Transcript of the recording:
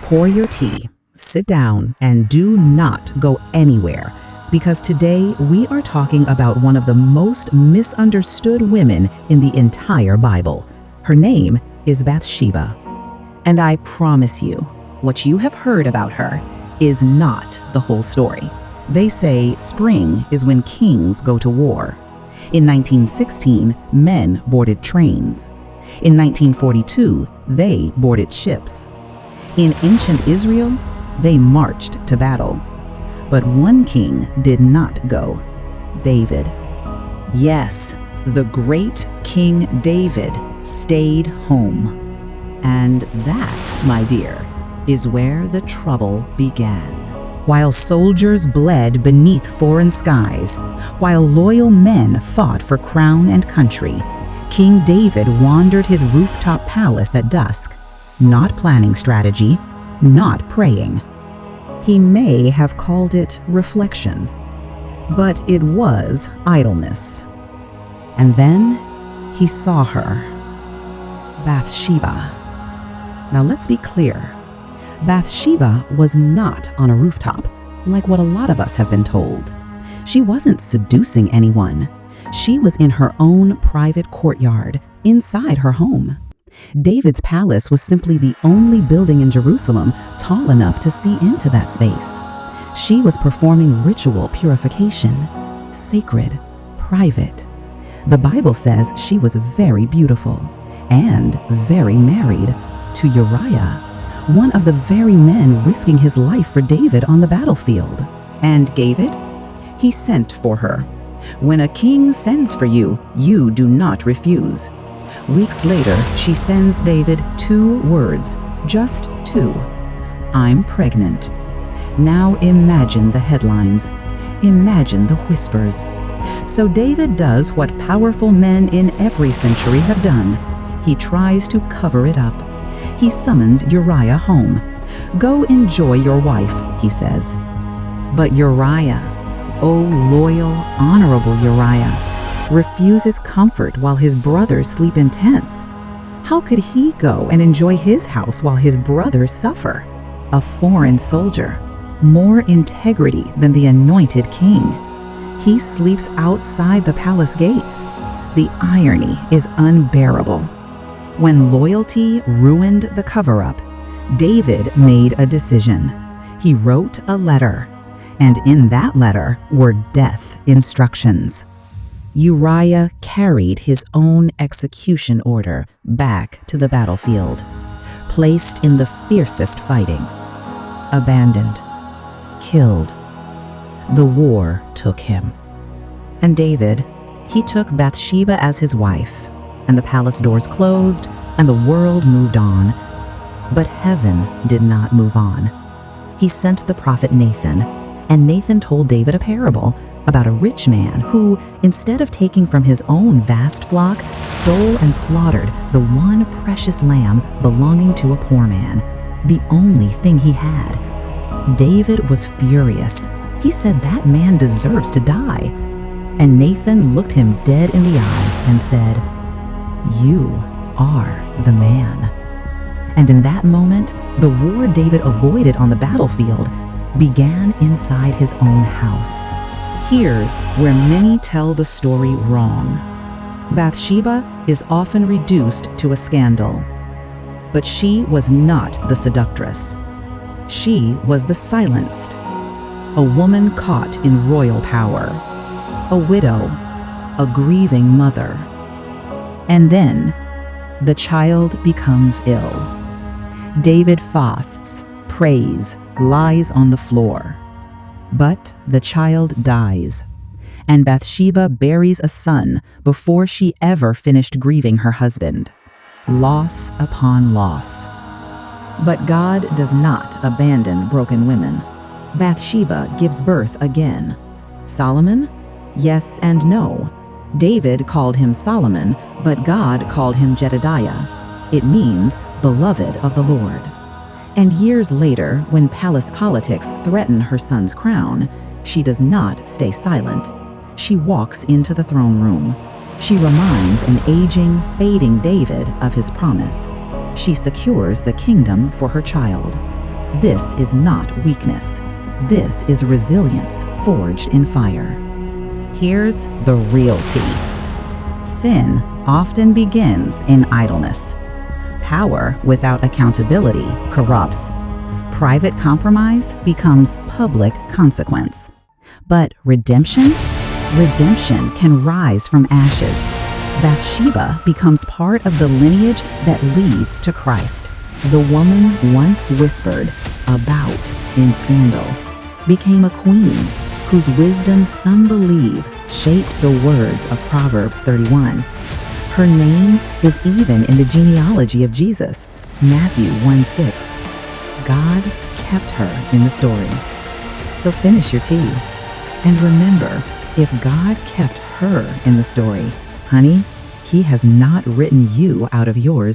Pour your tea, sit down, and do not go anywhere, because today we are talking about one of the most misunderstood women in the entire Bible. Her name is Bathsheba. And I promise you, what you have heard about her is not the whole story. They say spring is when kings go to war. In 1916, men boarded trains. In 1942, they boarded ships. In ancient Israel, they marched to battle. But one king did not go: David. Yes, the great King David stayed home. And that, my dear, is where the trouble began. While soldiers bled beneath foreign skies, while loyal men fought for crown and country, King David wandered his rooftop palace at dusk, not planning strategy, not praying. He may have called it reflection, but it was idleness. And then he saw her, Bathsheba. Now let's be clear. Bathsheba was not on a rooftop, like what a lot of us have been told. She wasn't seducing anyone. She was in her own private courtyard, inside her home. David's palace was simply the only building in Jerusalem tall enough to see into that space. She was performing ritual purification, sacred, private. The Bible says she was very beautiful and very married to Uriah, one of the very men risking his life for David on the battlefield. And David? He sent for her. When a king sends for you, you do not refuse. Weeks later, she sends David 2 words, just 2. I'm pregnant. Now imagine the headlines. Imagine the whispers. So David does what powerful men in every century have done. He tries to cover it up. He summons Uriah home. Go enjoy your wife, he says. But Uriah, oh loyal, honorable Uriah, refuses comfort while his brothers sleep in tents. How could he go and enjoy his house while his brothers suffer? A foreign soldier, more integrity than the anointed king. He sleeps outside the palace gates. The irony is unbearable. When loyalty ruined the cover-up, David made a decision. He wrote a letter, and in that letter were death instructions. Uriah carried his own execution order back to the battlefield, placed in the fiercest fighting, abandoned, killed. The war took him. And David, he took Bathsheba as his wife, and the palace doors closed, and the world moved on. But heaven did not move on. He sent the prophet Nathan, and Nathan told David a parable about a rich man who, instead of taking from his own vast flock, stole and slaughtered the one precious lamb belonging to a poor man, the only thing he had. David was furious. He said that man deserves to die. And Nathan looked him dead in the eye and said, "You are the man." And in that moment, the war David avoided on the battlefield began inside his own house. Here's where many tell the story wrong. Bathsheba is often reduced to a scandal, but she was not the seductress. She was the silenced, a woman caught in royal power, a widow, a grieving mother. And then the child becomes ill. David fasts, prays, lies on the floor. But the child dies, and Bathsheba buries a son before she ever finished grieving her husband. Loss upon loss. But God does not abandon broken women. Bathsheba gives birth again. Solomon? Yes and no. David called him Solomon, but God called him Jedediah. It means beloved of the Lord. And years later, when palace politics threaten her son's crown, she does not stay silent. She walks into the throne room. She reminds an aging, fading David of his promise. She secures the kingdom for her child. This is not weakness. This is resilience forged in fire. Here's the real tea. Sin often begins in idleness. Power without accountability corrupts. Private compromise becomes public consequence. But redemption? Redemption can rise from ashes. Bathsheba becomes part of the lineage that leads to Christ. The woman once whispered about in scandal became a queen whose wisdom some believe shaped the words of Proverbs 31. Her name is even in the genealogy of Jesus, Matthew 1:6. God kept her in the story. So finish your tea. And remember, if God kept her in the story, honey, He has not written you out of yours